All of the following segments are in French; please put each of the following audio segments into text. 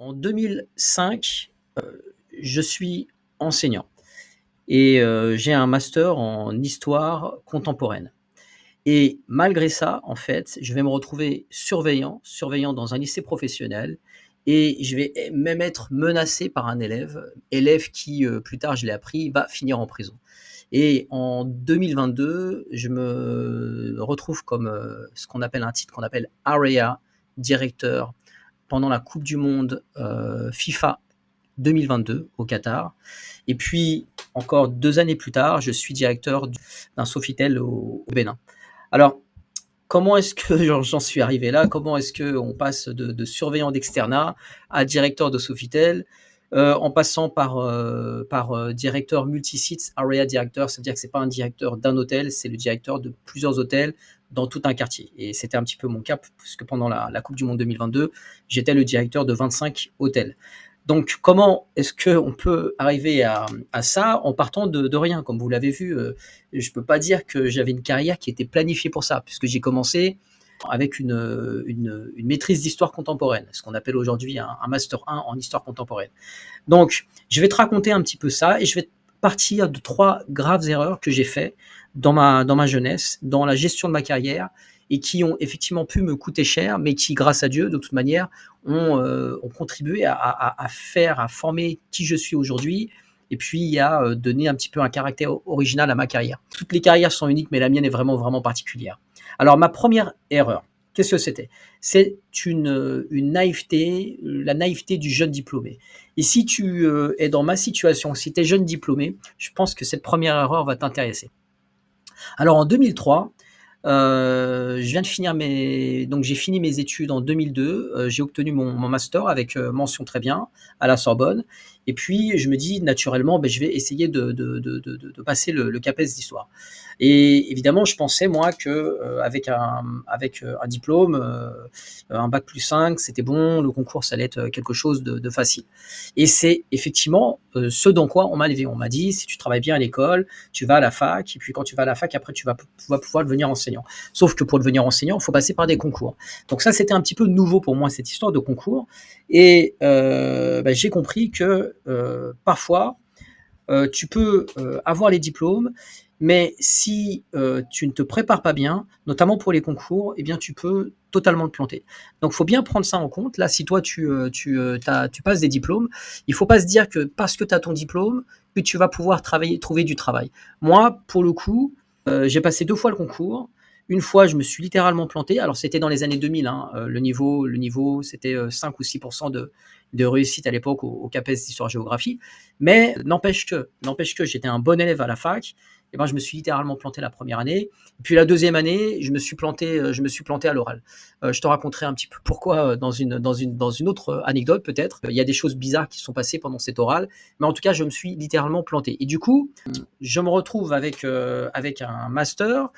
En 2005, je suis enseignant et j'ai un master en histoire contemporaine et malgré ça, en fait, je vais me retrouver surveillant dans un lycée professionnel et je vais même être menacé par un élève qui, plus tard, je l'ai appris, va finir en prison. Et en 2022, je me retrouve comme, ce qu'on appelle un titre qu'on appelle AREA, directeur pendant la coupe du monde, FIFA 2022 au Qatar. Et puis, encore 2 années plus tard, je suis directeur d'un Sofitel au Bénin. Alors, comment est-ce que j'en suis arrivé là? Comment est-ce qu'on passe de surveillant d'externat à directeur de Sofitel, en passant par directeur multi-sites, area director, c'est-à-dire que c'est pas un directeur d'un hôtel, c'est le directeur de plusieurs hôtels dans tout un quartier. Et c'était un petit peu mon cas, puisque pendant la Coupe du Monde 2022, j'étais le directeur de 25 hôtels. Donc, comment est-ce qu'on peut arriver à ça en partant de rien? Comme vous l'avez vu, je ne peux pas dire que j'avais une carrière qui était planifiée pour ça, puisque j'ai commencé avec une maîtrise d'histoire contemporaine, ce qu'on appelle aujourd'hui un Master 1 en histoire contemporaine. Donc, je vais te raconter un petit peu ça et je vais partir de 3 graves erreurs que j'ai fait dans ma jeunesse, dans la gestion de ma carrière et qui ont effectivement pu me coûter cher, mais qui, grâce à Dieu, de toute manière, ont contribué à former qui je suis aujourd'hui et puis à donner un petit peu un caractère original à ma carrière. Toutes les carrières sont uniques, mais la mienne est vraiment, vraiment particulière. Alors, ma première erreur, qu'est-ce que c'était? C'est une naïveté, la naïveté du jeune diplômé. Et si tu es dans ma situation, si tu es jeune diplômé, je pense que cette première erreur va t'intéresser. Alors en 2003, je viens de finir donc j'ai fini mes études en 2002, j'ai obtenu mon master avec, mention très bien à la Sorbonne et puis je me dis naturellement, je vais essayer de passer le CAPES d'histoire et évidemment je pensais moi que, avec un diplôme, un bac plus 5, c'était bon, le concours ça allait être quelque chose de facile et c'est effectivement, ce dans quoi on m'a élevé. On m'a dit: «Si tu travailles bien à l'école, tu vas à la fac et puis quand tu vas à la fac après tu vas pouvoir devenir enseignant». Sauf que pour devenir enseignant, il faut passer par des concours. Donc ça, c'était un petit peu nouveau pour moi, cette histoire de concours. Et j'ai compris que parfois, tu peux avoir les diplômes, mais si tu ne te prépares pas bien, notamment pour les concours, eh bien, tu peux totalement te planter. Donc, il faut bien prendre ça en compte. Là, si toi, tu passes des diplômes, il ne faut pas se dire que parce que tu as ton diplôme, que tu vas pouvoir trouver du travail. Moi, pour le coup, j'ai passé 2 fois le concours. Une fois, je me suis littéralement planté. Alors, c'était dans les années 2000, hein. Le niveau, c'était 5 ou 6 de réussite à l'époque au CAPES d'histoire-géographie. Mais n'empêche que j'étais un bon élève à la fac. Et ben, je me suis littéralement planté la première année. Et puis la deuxième année, je me suis planté à l'oral. Je te raconterai un petit peu pourquoi dans une autre anecdote peut-être. Il y a des choses bizarres qui sont passées pendant cet oral, mais en tout cas, je me suis littéralement planté. Et du coup, je me retrouve avec un master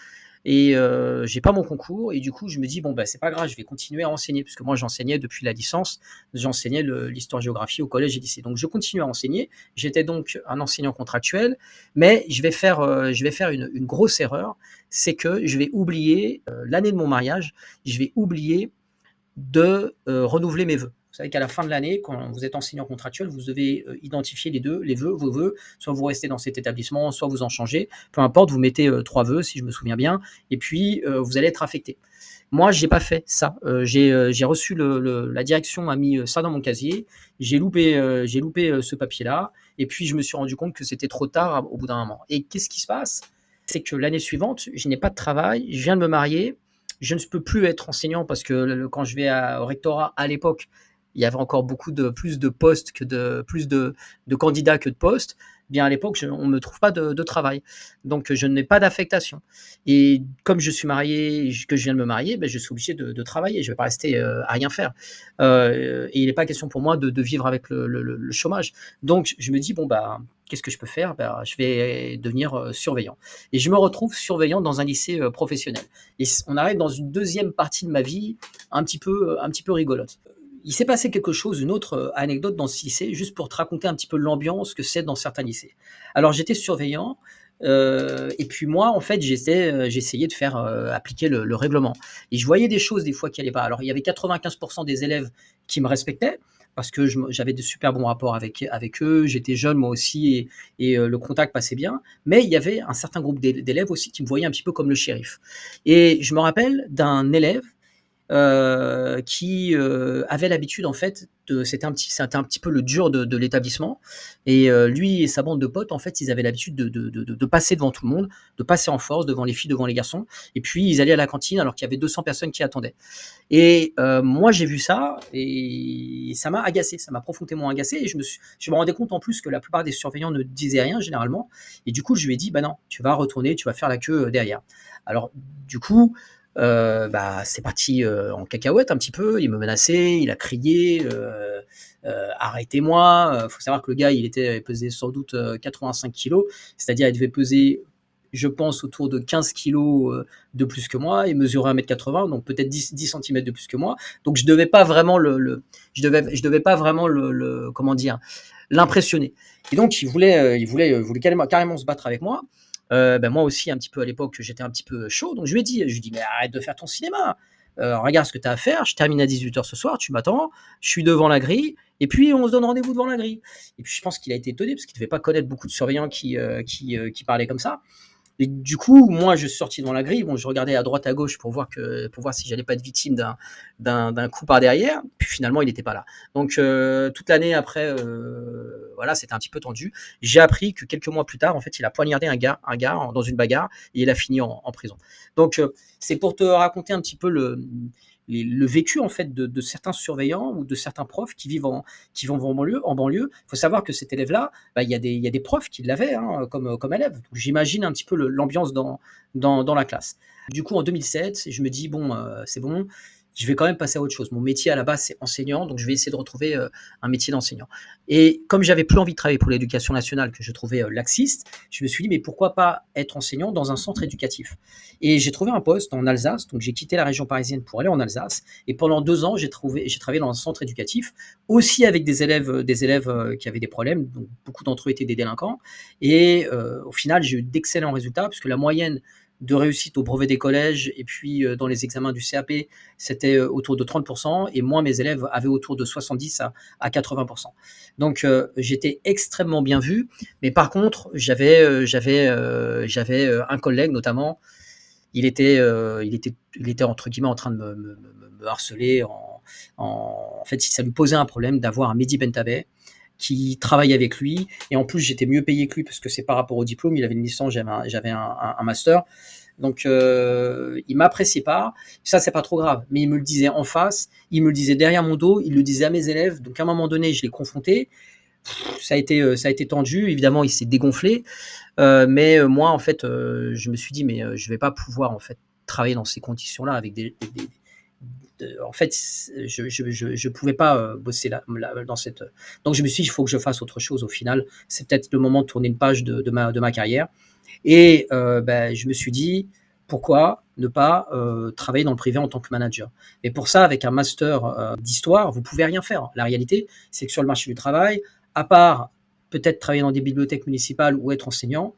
et j'ai pas mon concours et du coup je me dis bon c'est pas grave, je vais continuer à enseigner puisque moi j'enseignais depuis la licence, j'enseignais l'histoire-géographie au collège et lycée. Donc je continue à enseigner, j'étais donc un enseignant contractuel, mais je vais faire une grosse erreur, c'est que je vais oublier l'année de mon mariage, je vais oublier de renouveler mes vœux. Vous savez qu'à la fin de l'année, quand vous êtes enseignant contractuel, vous devez identifier vos vœux, soit vous restez dans cet établissement, soit vous en changez, peu importe, vous mettez 3 vœux, si je me souviens bien, et puis vous allez être affecté. Moi, j'ai pas fait ça. J'ai reçu la direction m'a mis ça dans mon casier. J'ai loupé ce papier-là, et puis je me suis rendu compte que c'était trop tard au bout d'un moment. Et qu'est-ce qui se passe? C'est que l'année suivante, je n'ai pas de travail, je viens de me marier, je ne peux plus être enseignant parce que quand je vais au rectorat à l'époque, il y avait encore plus de postes plus de candidats que de postes. Bien à l'époque, on ne me trouve pas de travail. Donc je n'ai pas d'affectation. Et comme je suis marié, que je viens de me marier, je suis obligé de travailler. Je ne vais pas rester à rien faire. Et il n'est pas question pour moi de vivre avec le chômage. Donc je me dis, qu'est-ce que je peux faire? Je vais devenir surveillant. Et je me retrouve surveillant dans un lycée professionnel. Et on arrive dans une deuxième partie de ma vie un petit peu rigolote. Il s'est passé quelque chose, une autre anecdote dans ce lycée, juste pour te raconter un petit peu l'ambiance que c'est dans certains lycées. Alors j'étais surveillant, et puis moi, en fait, j'essayais de faire appliquer le règlement. Et je voyais des choses des fois qui n'allaient pas. Alors il y avait 95% des élèves qui me respectaient, parce que j'avais de super bons rapports avec eux, j'étais jeune moi aussi et le contact passait bien. Mais il y avait un certain groupe d'élèves aussi qui me voyaient un petit peu comme le shérif. Et je me rappelle d'un élève qui avait l'habitude en fait c'était un petit peu le dur de l'établissement et lui et sa bande de potes en fait ils avaient l'habitude de passer devant tout le monde, de passer en force devant les filles, devant les garçons et puis ils allaient à la cantine alors qu'il y avait 200 personnes qui attendaient. Et moi j'ai vu ça et ça m'a agacé, ça m'a profondément agacé et je me rendais compte en plus que la plupart des surveillants ne disaient rien généralement et du coup je lui ai dit: «Bah non, tu vas retourner, tu vas faire la queue, derrière». Alors du coup, bah, c'est parti, en cacahuète un petit peu. Il me menaçait, il a crié, «Arrêtez-moi!» Faut savoir que le gars, il pesait sans doute, 85 kilos, c'est-à-dire il devait peser, je pense, autour de 15 kilos de plus que moi et mesurait 1,80 m, donc peut-être 10 centimètres de plus que moi. Donc je devais pas vraiment je devais pas vraiment comment dire? L'impressionner. Et donc il voulait carrément se battre avec moi. Bah, moi aussi un petit peu à l'époque, j'étais un petit peu chaud, donc je lui ai dit: «Mais arrête de faire ton cinéma, regarde ce que tu as à faire, je termine à 18h ce soir, tu m'attends, je suis devant la grille et puis on se donne rendez-vous devant la grille». Et puis je pense qu'il a été étonné parce qu'il devait pas connaître beaucoup de surveillants qui parlaient comme ça. Et du coup, moi, je suis sorti devant la grille. Bon, je regardais à droite, à gauche pour voir si j'allais pas être victime d'un coup par derrière. Puis finalement, il n'était pas là. Donc, toute l'année après, voilà, c'était un petit peu tendu. J'ai appris que quelques mois plus tard, en fait, il a poignardé un gars dans une bagarre et il a fini en prison. Donc, c'est pour te raconter un petit peu le vécu en fait de certains surveillants ou de certains profs qui vivent en banlieue. Il faut savoir que cet élève-là, bah, il y a des profs qui l'avaient hein, comme élève. Donc, j'imagine un petit peu l'ambiance dans la classe. Du coup, en 2007, je me dis, bon, c'est bon, je vais quand même passer à autre chose. Mon métier à la base, c'est enseignant, donc je vais essayer de retrouver un métier d'enseignant. Et comme j'avais plus envie de travailler pour l'éducation nationale, que je trouvais laxiste, je me suis dit, mais pourquoi pas être enseignant dans un centre éducatif. Et j'ai trouvé un poste en Alsace, donc j'ai quitté la région parisienne pour aller en Alsace. Et pendant 2 ans, j'ai travaillé dans un centre éducatif, aussi avec des élèves qui avaient des problèmes, donc beaucoup d'entre eux étaient des délinquants. Et au final, j'ai eu d'excellents résultats, puisque la moyenne de réussite au brevet des collèges et puis dans les examens du CAP, c'était autour de 30%, et moi, mes élèves avaient autour de 70 à 80%. Donc, j'étais extrêmement bien vu, mais par contre, j'avais un collègue notamment, il était entre guillemets en train de me harceler. En fait, ça lui posait un problème d'avoir un Mehdi Bentabeh qui travaille avec lui. Et en plus, j'étais mieux payé que lui parce que c'est par rapport au diplôme. Il avait une licence, j'avais un master. Donc, il m'appréciait pas. Ça, c'est pas trop grave. Mais il me le disait en face, il me le disait derrière mon dos, il le disait à mes élèves. Donc, à un moment donné, je l'ai confronté. Ça a été tendu. Évidemment, il s'est dégonflé. Mais moi, en fait, je me suis dit, mais je vais pas pouvoir en fait travailler dans ces conditions-là avec en fait, je pouvais pas bosser dans cette. Donc je me suis dit, il faut que je fasse autre chose. Au final, c'est peut-être le moment de tourner une page de ma carrière. Et ben, je me suis dit, pourquoi ne pas travailler dans le privé en tant que manager. Et pour ça, avec un master d'histoire, vous pouvez rien faire. La réalité, c'est que sur le marché du travail, à part peut-être travailler dans des bibliothèques municipales ou être enseignant,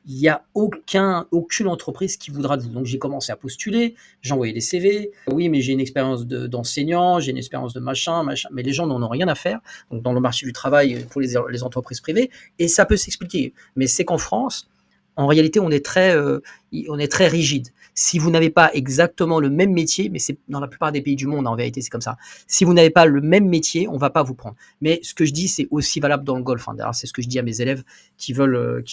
il n'y a aucune entreprise qui voudra de vous. Donc j'ai commencé à postuler, j'ai envoyé des CV. Oui, mais j'ai une expérience d'enseignant, j'ai une expérience de machin, mais les gens n'en ont rien à faire. Donc dans le marché du travail pour les entreprises privées, et ça peut s'expliquer. Mais c'est qu'en France, en réalité, on est très rigide. Si vous n'avez pas exactement le même métier, mais c'est dans la plupart des pays du monde, en vérité, c'est comme ça. Si vous n'avez pas le même métier, on ne va pas vous prendre. Mais ce que je dis, c'est aussi valable dans le golf. D'ailleurs, c'est ce que je dis à mes élèves qui veulent,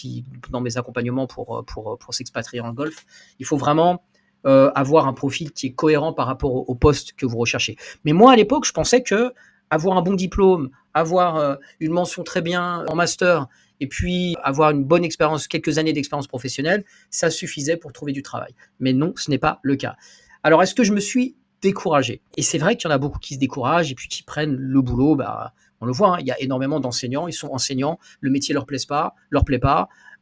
dans mes accompagnements pour s'expatrier en golf. Il faut vraiment avoir un profil qui est cohérent par rapport au poste que vous recherchez. Mais moi, à l'époque, je pensais que avoir un bon diplôme, avoir une mention très bien en master, et puis avoir une bonne expérience, quelques années d'expérience professionnelle, ça suffisait pour trouver du travail. Mais non, ce n'est pas le cas. Alors, est-ce que je me suis découragé? Et c'est vrai qu'il y en a beaucoup qui se découragent et puis qui prennent le boulot. Bah, on le voit, hein, il y a énormément d'enseignants, ils sont enseignants, le métier leur plaît pas.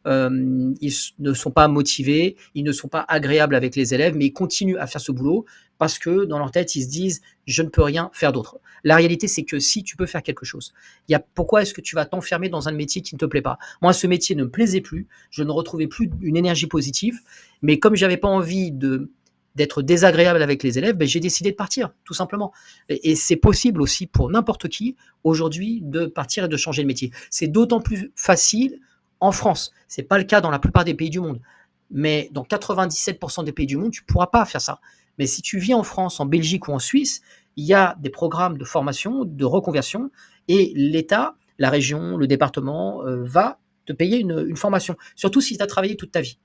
Ils ne sont pas motivés, ils ne sont pas agréables avec les élèves, mais ils continuent à faire ce boulot parce que dans leur tête, ils se disent « je ne peux rien faire d'autre ». La réalité, c'est que si tu peux faire quelque chose, pourquoi est-ce que tu vas t'enfermer dans un métier qui ne te plaît pas? Moi, ce métier ne me plaisait plus, je ne retrouvais plus une énergie positive, mais comme j'avais pas envie d'être d'être désagréable avec les élèves, j'ai décidé de partir, tout simplement. Et c'est possible aussi pour n'importe qui aujourd'hui de partir et de changer de métier. C'est d'autant plus facile en France. C'est pas le cas dans la plupart des pays du monde. Mais dans 97% des pays du monde, tu pourras pas faire ça. Mais si tu vis en France, en Belgique ou en Suisse, il y a des programmes de formation, de reconversion, et l'État, la région, le département va te payer une formation, surtout si tu as travaillé toute ta vie.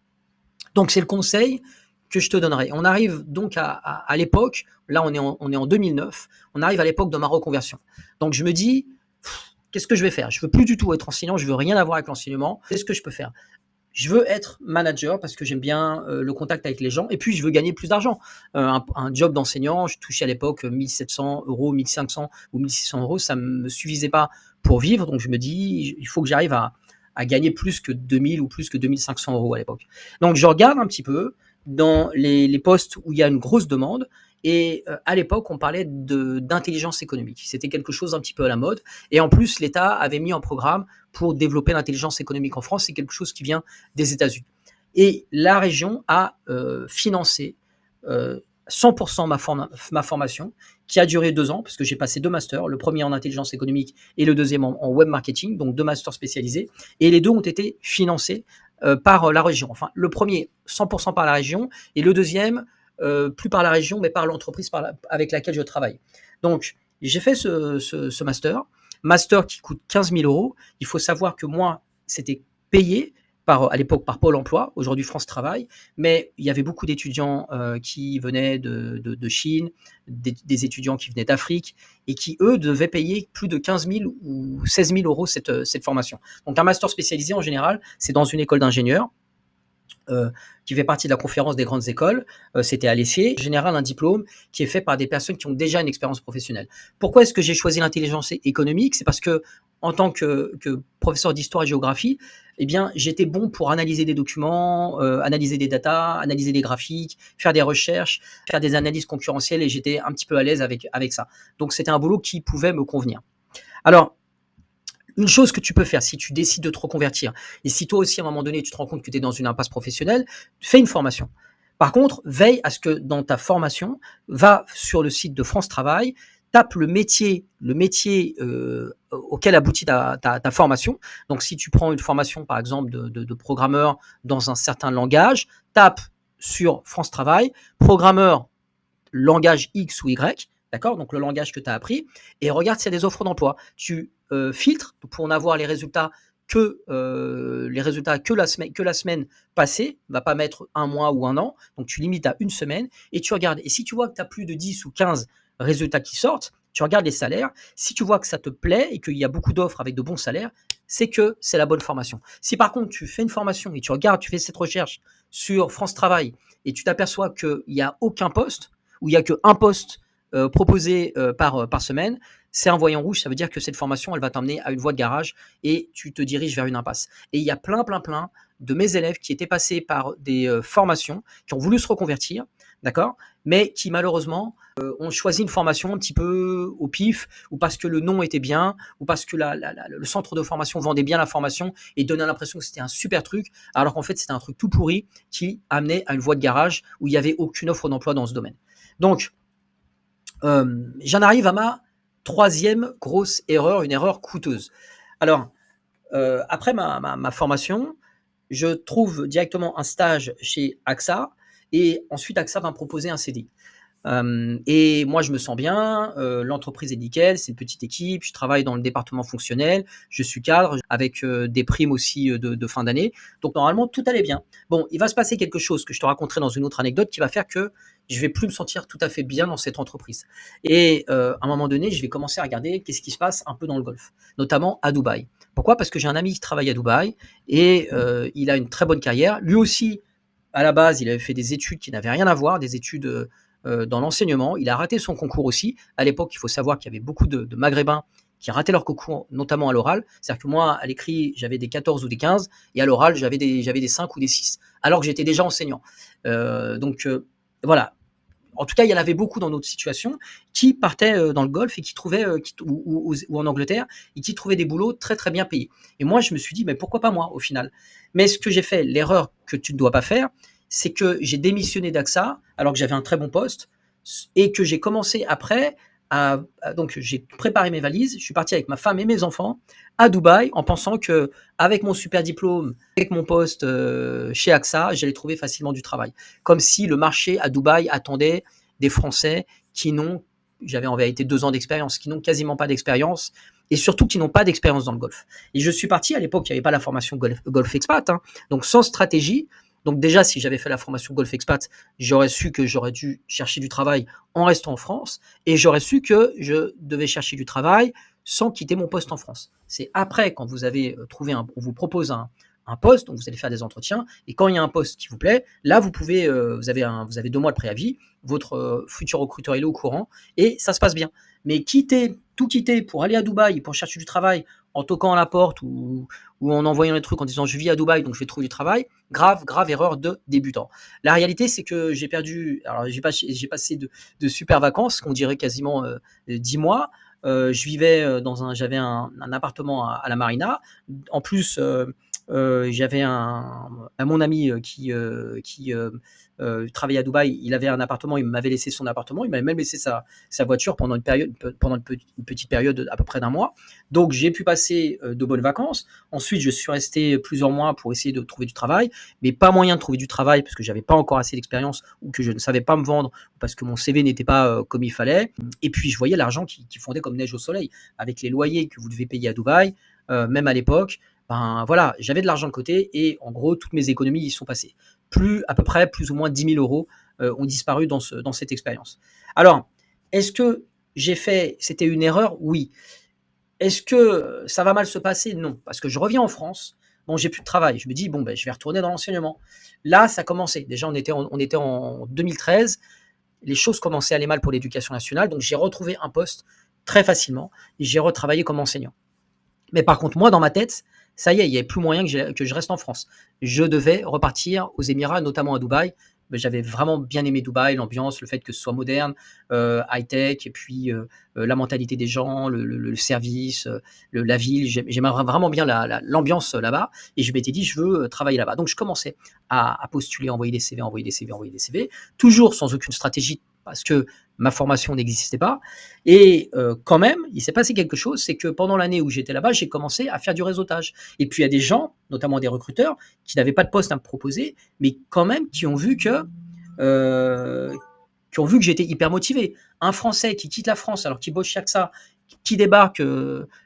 Donc c'est le conseil que je te donnerai. On arrive donc à l'époque, là on est en 2009, on arrive à l'époque de ma reconversion. Donc je me dis, qu'est-ce que je vais faire? Je veux plus du tout être enseignant, je veux rien avoir avec l'enseignement. Qu'est-ce que je peux faire? Je veux être manager parce que j'aime bien le contact avec les gens et puis je veux gagner plus d'argent. Un job d'enseignant, je touchais à l'époque 1700 euros, 1500 ou 1600 euros, ça ne me suffisait pas pour vivre. Donc je me dis, il faut que j'arrive à gagner plus que 2000 ou plus que 2500 euros à l'époque. Donc je regarde un petit peu dans les postes où il y a une grosse demande. Et à l'époque, on parlait d'intelligence économique. C'était quelque chose un petit peu à la mode. Et en plus, l'État avait mis en programme pour développer l'intelligence économique en France. C'est quelque chose qui vient des États-Unis. Et la région a financé 100% ma formation, qui a duré 2 ans, parce que j'ai passé 2 masters, le premier en intelligence économique et le deuxième en web marketing, donc 2 masters spécialisés. Et les deux ont été financés par la région. Enfin, le premier, 100% par la région, et le deuxième, plus par la région, mais par l'entreprise avec laquelle je travaille. Donc, j'ai fait ce master qui coûte 15 000 euros. Il faut savoir que moi, c'était payé à l'époque par Pôle emploi, aujourd'hui France Travail, mais il y avait beaucoup d'étudiants qui venaient de Chine, des étudiants qui venaient d'Afrique, et qui, eux, devaient payer plus de 15 000 ou 16 000 euros cette formation. Donc un master spécialisé, en général, c'est dans une école d'ingénieurs, qui fait partie de la conférence des grandes écoles, c'était à l'ESSIE, en général un diplôme qui est fait par des personnes qui ont déjà une expérience professionnelle. Pourquoi est-ce que j'ai choisi l'intelligence économique? C'est parce que en tant que professeur d'histoire et géographie, eh bien, j'étais bon pour analyser des documents, analyser des datas, analyser des graphiques, faire des recherches, faire des analyses concurrentielles, et j'étais un petit peu à l'aise avec ça. Donc c'était un boulot qui pouvait me convenir. Alors, une chose que tu peux faire si tu décides de te reconvertir, et si toi aussi à un moment donné tu te rends compte que tu es dans une impasse professionnelle, fais une formation. Par contre, veille à ce que dans ta formation, va sur le site de France Travail, tape le métier auquel aboutit ta formation. Donc si tu prends une formation par exemple de programmeur dans un certain langage, tape sur France Travail, programmeur langage X ou Y, d'accord, donc le langage que tu as appris, et regarde s'il y a des offres d'emploi. Tu filtres pour n'avoir les résultats que la semaine passée, va pas mettre un mois ou un an, donc tu limites à une semaine, et tu regardes. Et si tu vois que tu as plus de 10 ou 15 résultats qui sortent, tu regardes les salaires. Si tu vois que ça te plaît et qu'il y a beaucoup d'offres avec de bons salaires, c'est que c'est la bonne formation. Si par contre tu fais une formation et tu regardes, tu fais cette recherche sur France Travail et tu t'aperçois qu'il n'y a aucun poste, ou il n'y a qu'un poste proposé par semaine, c'est un voyant rouge. Ça veut dire que cette formation, elle va t'emmener à une voie de garage et tu te diriges vers une impasse. Et il y a plein de mes élèves qui étaient passés par des formations, qui ont voulu se reconvertir, d'accord, mais qui malheureusement ont choisi une formation un petit peu au pif, ou parce que le nom était bien, ou parce que le centre de formation vendait bien la formation et donnait l'impression que c'était un super truc, alors qu'en fait c'était un truc tout pourri qui amenait à une voie de garage où il n'y avait aucune offre d'emploi dans ce domaine. Donc, j'en arrive à ma troisième grosse erreur, une erreur coûteuse. Alors, après ma formation, je trouve directement un stage chez AXA, et ensuite AXA va me proposer un CDI. Et moi, je me sens bien, l'entreprise est nickel, c'est une petite équipe, je travaille dans le département fonctionnel, je suis cadre, avec des primes aussi de fin d'année. Donc normalement, tout allait bien. Bon, il va se passer quelque chose que je te raconterai dans une autre anecdote qui va faire que je vais plus me sentir tout à fait bien dans cette entreprise. Et à un moment donné, je vais commencer à regarder qu'est-ce qui se passe un peu dans le Golfe, notamment à Dubaï. Pourquoi? Parce que j'ai un ami qui travaille à Dubaï et il a une très bonne carrière. Lui aussi, à la base, il avait fait des études qui n'avaient rien à voir, des études dans l'enseignement. Il a raté son concours aussi. À l'époque, il faut savoir qu'il y avait beaucoup de Maghrébins qui rataient leur concours, notamment à l'oral. C'est-à-dire que moi, à l'écrit, j'avais des 14 ou des 15, et à l'oral, j'avais des 5 ou des 6, alors que j'étais déjà enseignant. Donc, voilà. En tout cas, il y en avait beaucoup dans notre situation qui partaient dans le Golfe et qui trouvaient, ou en Angleterre, et qui trouvaient des boulots très très bien payés. Et moi, je me suis dit, mais pourquoi pas moi au final? Mais ce que j'ai fait, l'erreur que tu ne dois pas faire, c'est que j'ai démissionné d'AXA alors que j'avais un très bon poste et que j'ai commencé après donc j'ai préparé mes valises, je suis parti avec ma femme et mes enfants à Dubaï en pensant que avec mon super diplôme, avec mon poste chez AXA, j'allais trouver facilement du travail. Comme si le marché à Dubaï attendait des Français qui n'ont, j'avais en vérité 2 ans d'expérience, qui n'ont quasiment pas d'expérience et surtout qui n'ont pas d'expérience dans le golf. Et je suis parti, à l'époque, il n'y avait pas la formation golf expat, hein, donc sans stratégie. Donc déjà, si j'avais fait la formation golf expat, j'aurais su que j'aurais dû chercher du travail en restant en France et j'aurais su que je devais chercher du travail sans quitter mon poste en France. C'est après, quand vous avez trouvé on vous propose un poste, donc vous allez faire des entretiens, et quand il y a un poste qui vous plaît, là vous pouvez, vous avez 2 mois de préavis, votre futur recruteur il est au courant, et ça se passe bien. Mais tout quitter pour aller à Dubaï, pour chercher du travail, en toquant à la porte ou en envoyant des trucs en disant je vis à Dubaï donc je vais trouver du travail, grave erreur de débutant. La réalité c'est que j'ai perdu, alors j'ai passé de super vacances, qu'on dirait quasiment 10 mois. Je vivais j'avais un appartement à la Marina. En plus, j'avais mon ami qui travaillait à Dubaï, il avait un appartement, il m'avait laissé son appartement, il m'avait même laissé sa voiture pendant une petite période à peu près d'un mois. Donc j'ai pu passer de bonnes vacances. Ensuite, je suis resté plusieurs mois pour essayer de trouver du travail, mais pas moyen de trouver du travail parce que j'avais pas encore assez d'expérience ou que je ne savais pas me vendre parce que mon CV n'était pas comme il fallait. Et puis je voyais l'argent qui fondait comme neige au soleil avec les loyers que vous devez payer à Dubaï, même à l'époque. Ben voilà, j'avais de l'argent de côté et en gros, toutes mes économies y sont passées. À peu près, plus ou moins 10 000 euros ont disparu dans cette expérience. Alors, est-ce que c'était une erreur? Oui. Est-ce que ça va mal se passer? Non. Parce que je reviens en France, bon, j'ai plus de travail. Je me dis, bon, ben, je vais retourner dans l'enseignement. Là, ça commençait. Déjà, on était en 2013. Les choses commençaient à aller mal pour l'éducation nationale. Donc, j'ai retrouvé un poste très facilement et j'ai retravaillé comme enseignant. Mais par contre, moi, dans ma tête, ça y est, il n'y avait plus moyen que je reste en France. Je devais repartir aux Émirats, notamment à Dubaï. Mais j'avais vraiment bien aimé Dubaï, l'ambiance, le fait que ce soit moderne, high-tech, et puis la mentalité des gens, le service, la ville. J'aimais vraiment bien l'ambiance là-bas. Et je m'étais dit, je veux travailler là-bas. Donc je commençais à postuler, envoyer des CV, envoyer des CV, envoyer des CV, toujours sans aucune stratégie parce que ma formation n'existait pas. Et quand même, il s'est passé quelque chose, c'est que pendant l'année où j'étais là-bas, j'ai commencé à faire du réseautage. Et puis il y a des gens, notamment des recruteurs, qui n'avaient pas de poste à me proposer, mais quand même euh, qui ont vu que j'étais hyper motivé. Un Français qui quitte la France alors qu'il bosse chaque ça, qui débarque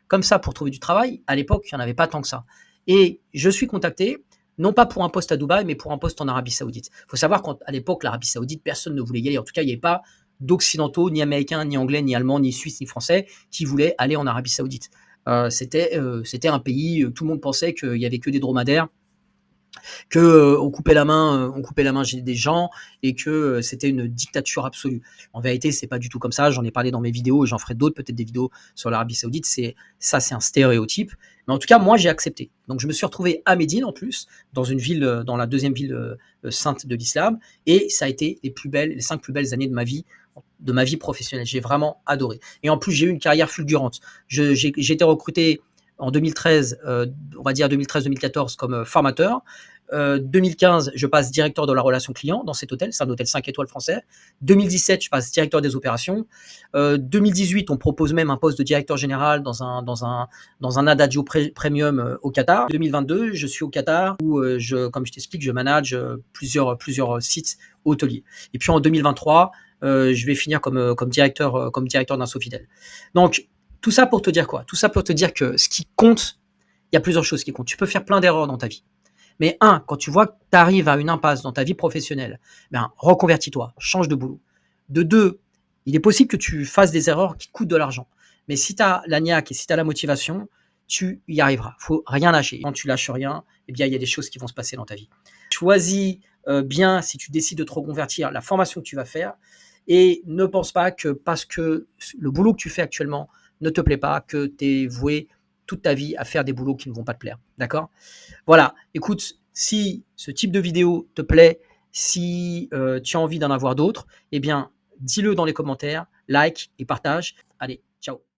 comme ça pour trouver du travail, à l'époque, il n'y en avait pas tant que ça. Et je suis contacté, non pas pour un poste à Dubaï, mais pour un poste en Arabie Saoudite. Il faut savoir qu'à l'époque, l'Arabie Saoudite, personne ne voulait y aller. En tout cas, il n'y avait pas d'occidentaux, ni américains, ni anglais, ni allemands, ni suisses, ni français qui voulaient aller en Arabie Saoudite. C'était un pays, tout le monde pensait qu'il y avait que des dromadaires, que on coupait la main des gens et que c'était une dictature absolue. En vérité, c'est pas du tout comme ça. J'en ai parlé dans mes vidéos et j'en ferai d'autres, peut-être des vidéos sur l'Arabie Saoudite. C'est un stéréotype. Mais en tout cas, moi, j'ai accepté. Donc, je me suis retrouvé à Médine en plus, dans une ville, dans la deuxième ville sainte de l'islam, et ça a été les 5 plus belles années de ma vie professionnelle. J'ai vraiment adoré. Et en plus, j'ai eu une carrière fulgurante. J'ai été recruté en 2013, on va dire 2013-2014 comme formateur. 2015, je passe directeur de la relation client dans cet hôtel. C'est un hôtel 5 étoiles français. 2017, je passe directeur des opérations. 2018, on propose même un poste de directeur général dans un Adagio Premium au Qatar. 2022, je suis au Qatar où, comme je t'explique, je manage plusieurs sites hôteliers. Et puis en 2023, je vais finir comme directeur d'un Sofitel. Donc, tout ça pour te dire quoi? Tout ça pour te dire que ce qui compte, il y a plusieurs choses qui comptent. Tu peux faire plein d'erreurs dans ta vie. Mais quand tu vois que tu arrives à une impasse dans ta vie professionnelle, reconvertis-toi, change de boulot. De deux, il est possible que tu fasses des erreurs qui coûtent de l'argent. Mais si tu as la niaque et si tu as la motivation, tu y arriveras. Il faut rien lâcher. Quand tu lâches rien, eh bien, il y a des choses qui vont se passer dans ta vie. Choisis bien, si tu décides de te reconvertir, la formation que tu vas faire. Et ne pense pas que parce que le boulot que tu fais actuellement ne te plaît pas, que tu es voué toute ta vie à faire des boulots qui ne vont pas te plaire. D'accord? Voilà. Écoute, si ce type de vidéo te plaît, si tu as envie d'en avoir d'autres, eh bien, dis-le dans les commentaires, like et partage. Allez, ciao.